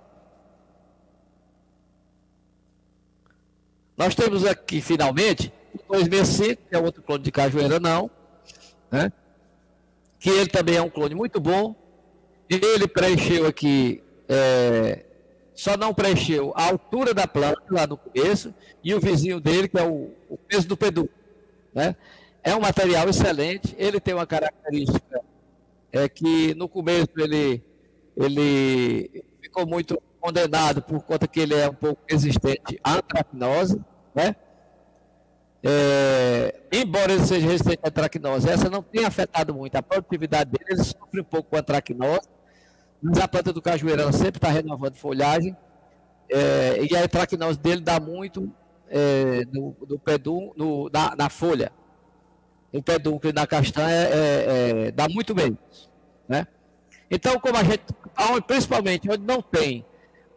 Nós temos aqui, finalmente, o 265, que é outro clone de cajueira não, né? Que ele também é um clone muito bom. Ele preencheu aqui, só não preencheu a altura da planta lá no começo, e o vizinho dele, que é o peso do pedúnculo. Né? É um material excelente, ele tem uma característica que no começo ele ficou muito condenado por conta que ele é um pouco resistente à antracnose, né? Embora ele seja resistente à antracnose, essa não tem afetado muito a produtividade dele, ele sofre um pouco com a antracnose, mas a planta do cajueiro ela sempre está renovando folhagem, e a antracnose dele dá muito na folha, no pedúnculo e na castanha, dá muito bem, né? Então, como a gente, principalmente onde não tem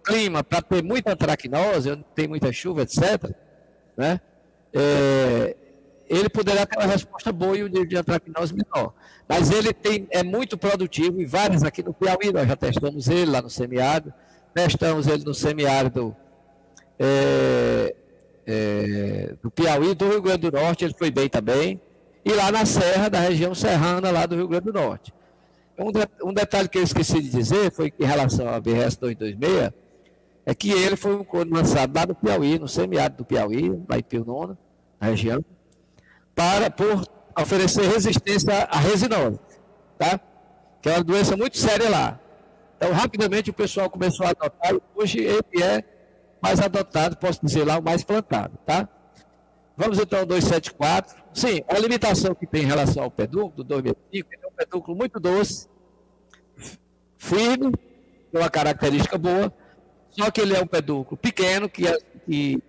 clima para ter muita antracnose, onde tem muita chuva, etc., né? Ele poderá ter uma resposta boa e um nível de antracnose menor. Mas ele é muito produtivo e vários aqui no Piauí, nós já testamos ele lá no semiárido, testamos ele no semiárido do Piauí, do Rio Grande do Norte, ele foi bem também, e lá na Serra, da região serrana lá do Rio Grande do Norte. Um detalhe que eu esqueci de dizer foi que, em relação ao BRS 226, é que ele foi um clone lançado lá no Piauí, no semiárido do Piauí, lá em Pio Nono, na região, por oferecer resistência à resinose, tá? Que é uma doença muito séria lá. Então, rapidamente o pessoal começou a adotar, e hoje ele é mais adotado, posso dizer lá, o mais plantado, tá? Vamos então ao 274. Sim, a limitação que tem em relação ao pedúnculo, do 265, é um pedúnculo muito doce, firme, tem uma característica boa, só que ele é um pedúnculo pequeno, ele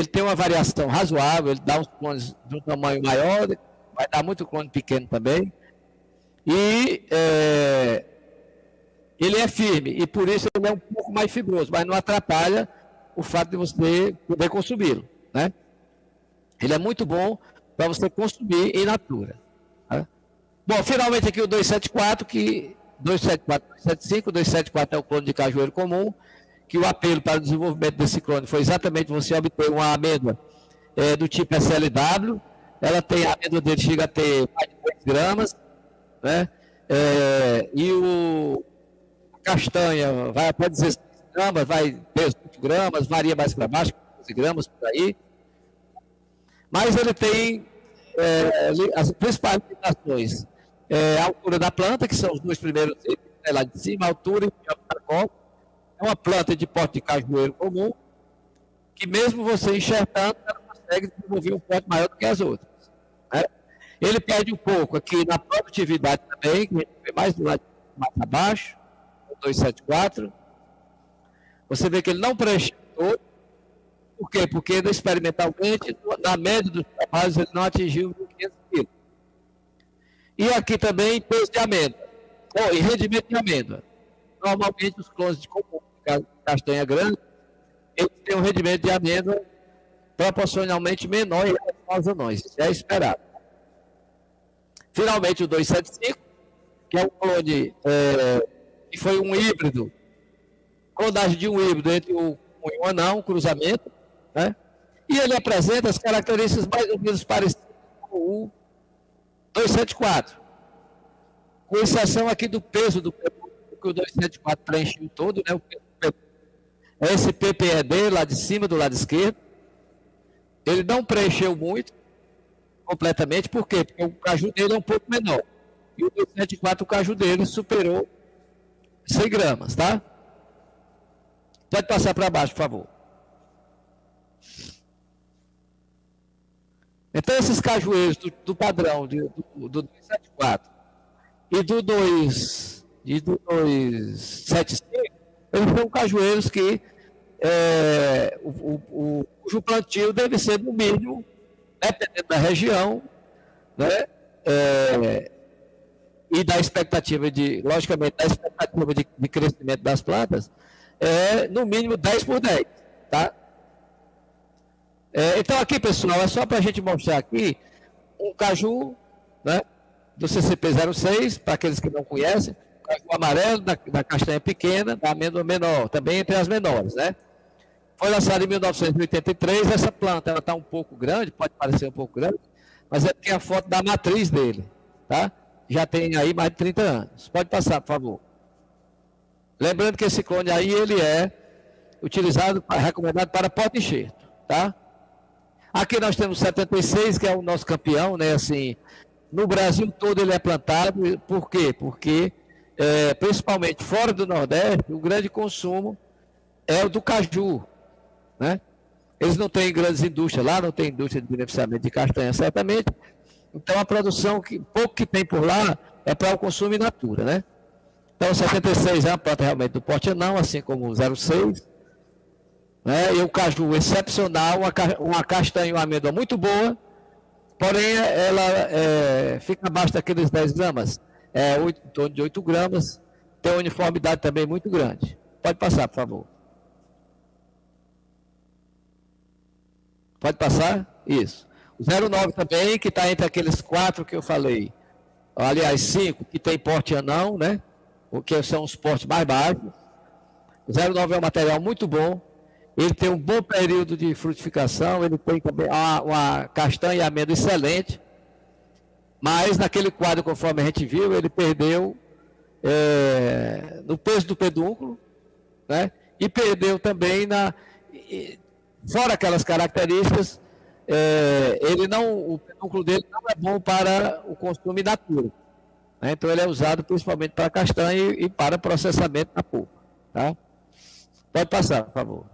tem uma variação razoável, ele dá uns clones de um tamanho maior, vai dar muito clone pequeno também, e ele é firme, e por isso ele é um pouco mais fibroso, mas não atrapalha o fato de você poder consumi-lo, né? Ele é muito bom para você consumir in natura. Tá? Bom, finalmente aqui o 274, 275, 274 é o clone de cajueiro comum, que o apelo para o desenvolvimento desse clone foi exatamente você obter uma amêndoa do tipo SLW, a amêndoa dele chega a ter mais de 2 gramas, né? A castanha vai até 16 gramas, vai 18 gramas, varia mais para baixo, 15 gramas por aí. Mas ele tem as principais limitações. A altura da planta, que são os 2 primeiros itens, lá de cima, a altura e o caracol. É uma planta de porte de cajueiro comum, que mesmo você enxertando, ela consegue desenvolver um porte maior do que as outras. Né? Ele perde um pouco aqui na produtividade também, que a gente vê mais do lado mais abaixo, o 274. Você vê que ele não preenche todo. Por quê? Porque experimentalmente, na média dos trabalhos, ele não atingiu 1.500 quilos. E aqui também peso de amêndoa, e rendimento de amêndoa. Normalmente os clones de castanha grande, eles têm um rendimento de amêndoa proporcionalmente menor em relação aos anões. Isso é esperado. Finalmente o 275, que é um clone que foi um híbrido, clonagem de um híbrido entre um anão, um cruzamento, né? E ele apresenta as características mais ou menos parecidas com o 274, com exceção aqui do peso do pedúnculo, que o 274 preencheu todo, né? Esse PPED lá de cima, do lado esquerdo, ele não preencheu muito, completamente, por quê? Porque o caju dele é um pouco menor, e o 274, o caju dele superou 100 gramas, tá? Pode passar para baixo, por favor. Então, esses cajueiros do padrão do 274 e do 275, eles são cajueiros que cujo plantio deve ser no mínimo, dependendo da região, né? E da expectativa logicamente, da expectativa de crescimento das plantas, no mínimo 10 por 10, tá? Então aqui, pessoal, é só para a gente mostrar aqui um caju, né, do CCP06, para aqueles que não conhecem, caju amarelo, da castanha pequena, da amêndoa menor, também entre as menores, né? Foi lançado em 1983, essa planta, ela está um pouco grande, pode parecer um pouco grande, mas é porque é a foto da matriz dele, tá? Já tem aí mais de 30 anos. Pode passar, por favor. Lembrando que esse clone aí, ele é utilizado, recomendado para porta-enxerto, tá? Aqui nós temos 76, que é o nosso campeão, né? Assim, no Brasil todo ele é plantado. Por quê? Porque, principalmente fora do Nordeste, o grande consumo é o do caju, né? Eles não têm grandes indústrias lá, não tem indústria de beneficiamento de castanha, certamente. Então, a produção, pouco que tem por lá, é para o consumo in natura, né? Então, o 76 é uma planta realmente do porte anão, assim como o 06. Né? E o caju excepcional, uma castanha e uma amêndoa muito boa, porém ela fica abaixo daqueles 10 gramas, em torno de 8 gramas, tem uma uniformidade também muito grande. Pode passar, por favor. Pode passar? Isso. O 09 também, que está entre aqueles 4 que eu falei, aliás 5, que tem porte anão, né? O que são os portes mais baixos. O 09 é um material muito bom, ele tem um bom período de frutificação, ele tem também uma castanha e amêndoa excelente, mas naquele quadro, conforme a gente viu, ele perdeu no peso do pedúnculo, né? E perdeu também fora aquelas características, o pedúnculo dele não é bom para o consumo in natura, né? Então ele é usado principalmente para castanha e para processamento na polpa, tá? Pode passar, por favor.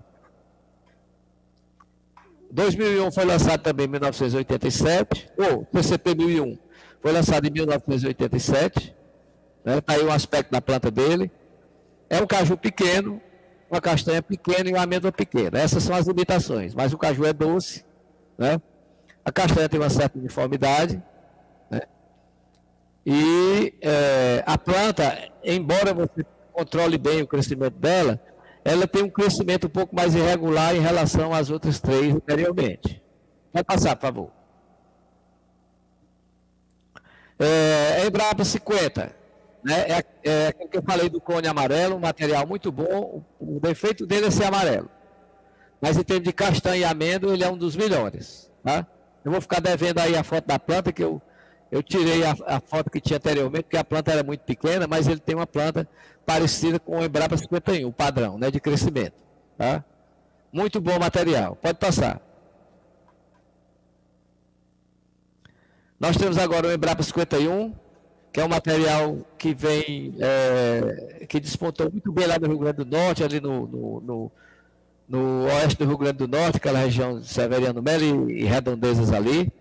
2001 foi lançado também em 1987, ou PCP 1001 foi lançado em 1987, né? Tá aí um aspecto da planta dele. É um caju pequeno, uma castanha pequena e uma amêndoa pequena. Essas são as limitações, mas o caju é doce, né? A castanha tem uma certa uniformidade, né? E a planta, embora você controle bem o crescimento dela, ela tem um crescimento um pouco mais irregular em relação às outras três anteriormente. Vai passar, por favor. Embrapa 50, né? É aquilo que eu falei do cone amarelo, um material muito bom. O defeito dele é ser amarelo, mas em termos de castanha e amêndoa, ele é um dos melhores, tá? Eu vou ficar devendo aí a foto da planta, que eu tirei a foto que tinha anteriormente, porque a planta era muito pequena, mas ele tem uma planta parecida com o Embrapa 51, o padrão, né, de crescimento, tá? Muito bom material, pode passar. Nós temos agora o Embrapa 51, que é um material que vem, que despontou muito bem lá no Rio Grande do Norte, ali no oeste do Rio Grande do Norte, aquela região de Severiano Melo e redondezas ali,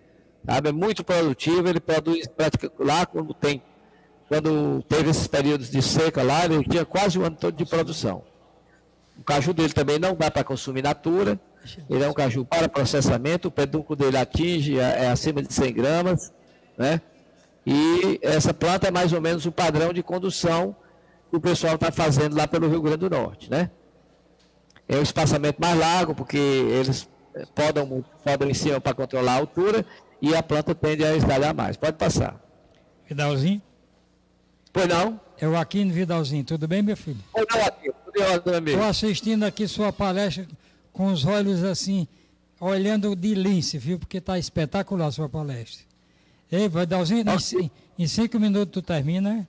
sabe? É muito produtivo, ele produz lá quando teve esses períodos de seca lá, ele tinha quase o ano todo de produção. O caju dele também não dá para consumir in natura, ele é um caju para processamento, o pedúnculo dele atinge acima de 100 gramas, né? E essa planta é mais ou menos o padrão de condução que o pessoal está fazendo lá pelo Rio Grande do Norte, né? É um espaçamento mais largo, porque eles podam em cima para controlar a altura e a planta tende a esgalhar mais. Pode passar. Vidalzinho? Pois não? É o Aquino Vidalzinho. Tudo bem, meu filho? Pois não, Aquino. Tudo em ordem, amigo. Estou assistindo aqui sua palestra com os olhos assim, olhando de lince, viu? Porque está espetacular a sua palestra. Ei, Vidalzinho, em 5 minutos tu termina, né?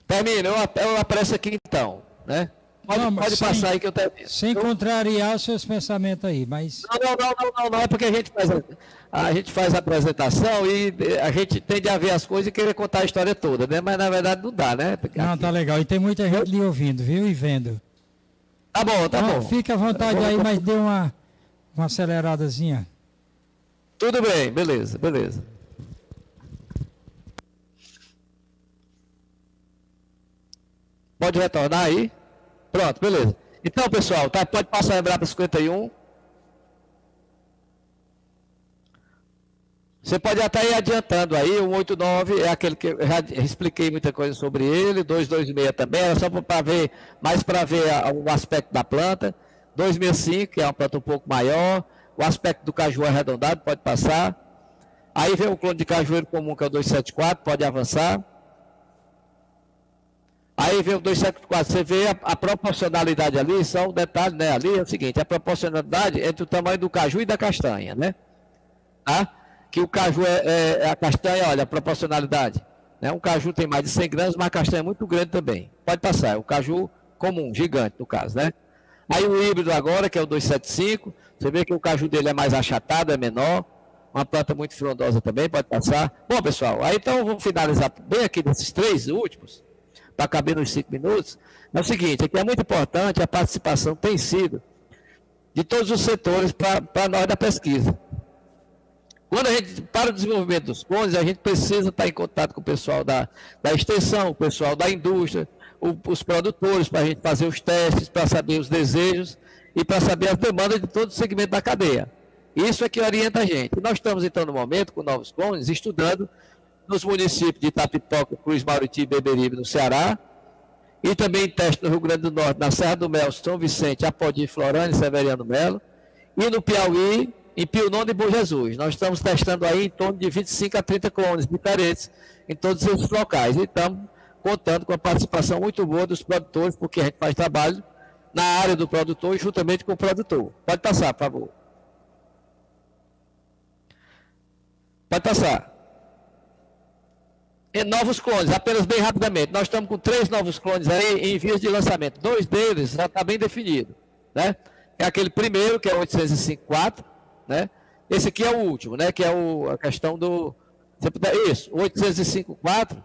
Termina. Eu apareço aqui então, né? Pode passar aí que eu termino. Sem contrariar os seus pensamentos aí, mas... Não, é porque a gente faz a apresentação e a gente tende a ver as coisas e querer contar a história toda, né? Mas na verdade não dá, né? Não, tá legal. E tem muita gente lhe ouvindo, viu? E vendo. Tá bom. Fica à vontade aí, mas dê uma aceleradazinha. Tudo bem, beleza. Pode retornar aí? Pronto, beleza. Então, pessoal, tá, pode passar a Embrapa 51. Você pode até ir adiantando aí, o 189 é aquele que eu já expliquei muita coisa sobre ele, 226 também, era só para ver, mais para ver o aspecto da planta, 265, que é uma planta um pouco maior, o aspecto do caju arredondado, pode passar. Aí vem o clone de cajueiro comum, que é o 274, pode avançar. Aí vem o 274, você vê a proporcionalidade ali, só um detalhe, né? Ali é o seguinte, a proporcionalidade entre o tamanho do caju e da castanha, né? Tá? Que o caju a castanha, olha, a proporcionalidade, né? Um caju tem mais de 100 gramas, mas a castanha é muito grande também. Pode passar, é o caju comum, gigante no caso, né? Aí o híbrido agora, que é o 275, você vê que o caju dele é mais achatado, é menor, uma planta muito frondosa também, pode passar. Bom, pessoal, aí então vamos finalizar bem aqui desses 3 últimos, para caber nos 5 minutos, é o seguinte, aqui é muito importante, a participação tem sido de todos os setores para nós da pesquisa. Quando a gente, para o desenvolvimento dos clones, a gente precisa estar em contato com o pessoal da extensão, o pessoal da indústria, os produtores, para a gente fazer os testes, para saber os desejos e para saber as demandas de todo o segmento da cadeia. Isso é que orienta a gente. E nós estamos, então, no momento, com novos clones, estudando nos municípios de Itapipoca, Cruz, Mauriti e Beberibe, no Ceará, e também teste no Rio Grande do Norte, na Serra do Mel, São Vicente, Apodi, Florânia e Severiano Melo, e no Piauí, em Pionono e Bom Jesus. Nós estamos testando aí em torno de 25 a 30 clones diferentes em todos esses locais, e estamos contando com a participação muito boa dos produtores, porque a gente faz trabalho na área do produtor e juntamente com o produtor. Pode passar, por favor. Pode passar. E novos clones, apenas bem rapidamente. Nós estamos com 3 novos clones aí em vias de lançamento. 2 deles já está bem definido, né? É aquele primeiro, que é o 805.4, né? Esse aqui é o último, né? Que é a questão do... Isso, o 805.4,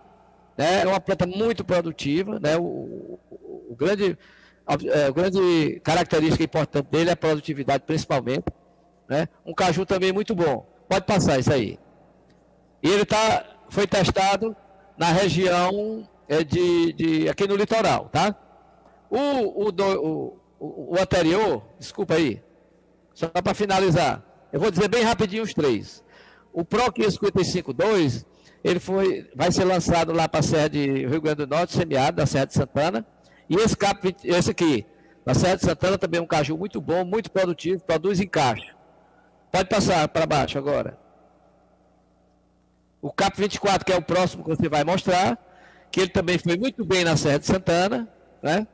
né? É uma planta muito produtiva, né? A grande característica importante dele é a produtividade, principalmente, né? Um caju também muito bom. Pode passar isso aí. E ele foi testado na região aqui no litoral, tá? O anterior, desculpa aí, só para finalizar, eu vou dizer bem rapidinho os 3. O Pro 552, vai ser lançado lá para a Serra de Rio Grande do Norte, semiárido, da Serra de Santana. E esse aqui, da Serra de Santana, também é um caju muito bom, muito produtivo, produz encaixe. Pode passar para baixo agora. O CAP 24, que é o próximo que você vai mostrar, que ele também foi muito bem na Serra de Santana, né?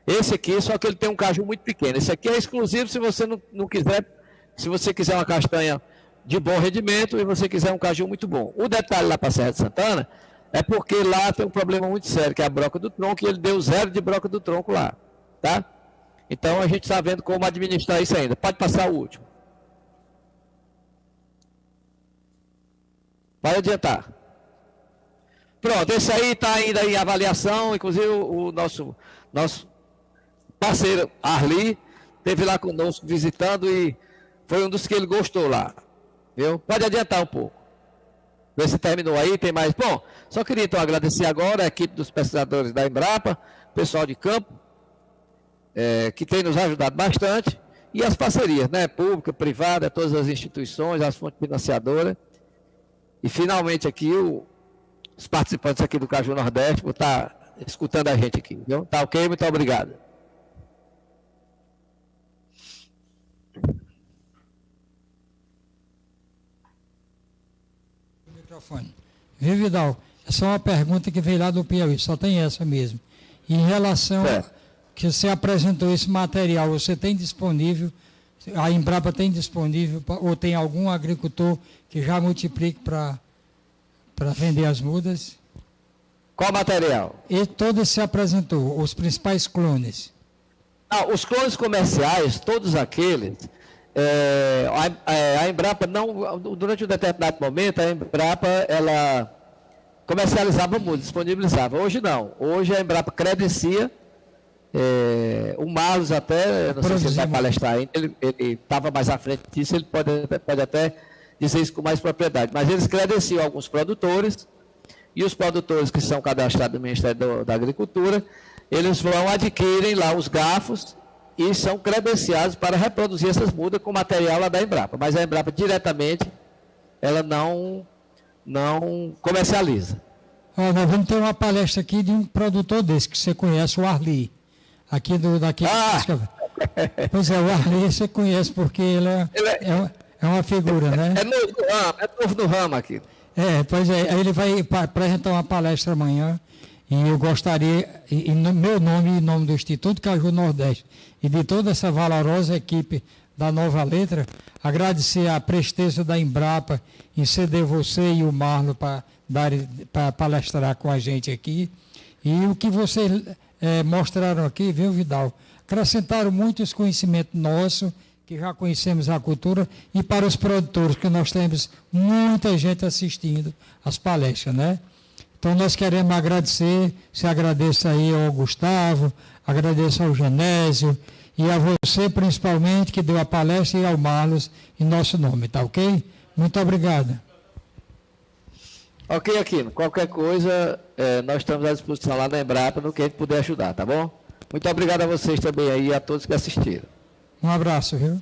Esse aqui, só que ele tem um caju muito pequeno. Esse aqui é exclusivo se você não quiser, se você quiser uma castanha de bom rendimento e você quiser um caju muito bom. O detalhe lá para a Serra de Santana é porque lá tem um problema muito sério, que é a broca do tronco, e ele deu 0 de broca do tronco lá, tá? Então a gente está vendo como administrar isso ainda. Pode passar o último. Pode adiantar. Pronto, esse aí está ainda em avaliação, inclusive o nosso parceiro Arli esteve lá conosco visitando e foi um dos que ele gostou lá. Viu? Pode adiantar um pouco. Vê se terminou aí, tem mais. Bom, só queria então agradecer agora a equipe dos pesquisadores da Embrapa, pessoal de campo, que tem nos ajudado bastante, e as parcerias, né? Pública, privada, todas as instituições, as fontes financiadoras. E finalmente aqui os participantes aqui do Caju Nordeste vão estar escutando a gente aqui, viu? Tá ok? Muito obrigado. Microfone. Viu, Vidal? É só uma pergunta que veio lá do Piauí, só tem essa mesmo. Em relação que você apresentou esse material, você tem disponível, a Embrapa tem disponível, ou tem algum agricultor que já multiplique para vender as mudas? Qual material? E todos se apresentou, os principais clones. Os clones comerciais, todos aqueles, a Embrapa não, durante um determinado momento, a Embrapa, ela comercializava muito, disponibilizava. Hoje não. Hoje a Embrapa credencia, o Marlos até, não sei se ele vai palestrar ainda, ele estava mais à frente disso, ele pode até dizer isso com mais propriedade, mas eles credenciam alguns produtores, e os produtores que são cadastrados no Ministério da Agricultura, eles adquirem lá os garfos e são credenciados para reproduzir essas mudas com material lá da Embrapa, mas a Embrapa diretamente, ela não comercializa. Nós vamos ter uma palestra aqui de um produtor desse, que você conhece, o Arli. Aqui daqui. Pois é, o Arli você conhece, porque ele é uma figura, né? É novo no ramo aqui. Pois é, ele vai apresentar uma palestra amanhã, e eu gostaria, em meu nome e em nome do Instituto Caju Nordeste, e de toda essa valorosa equipe da Nova Letra, agradecer a presteza da Embrapa em ceder você e o Marlon para palestrar com a gente aqui. E o que vocês mostraram aqui, viu, Vidal? Acrescentaram muitos conhecimentos nossos, que já conhecemos a cultura, e para os produtores, que nós temos muita gente assistindo as palestras, né? Então nós queremos agradecer, se agradeço aí ao Gustavo, agradeço ao Genésio, e a você principalmente, que deu a palestra, e ao Marlos, em nosso nome, tá ok? Muito obrigado. Ok, Aquino. Qualquer coisa, nós estamos à disposição lá na Embrapa, no que a gente puder ajudar, tá bom? Muito obrigado a vocês também aí, a todos que assistiram. Um abraço, viu?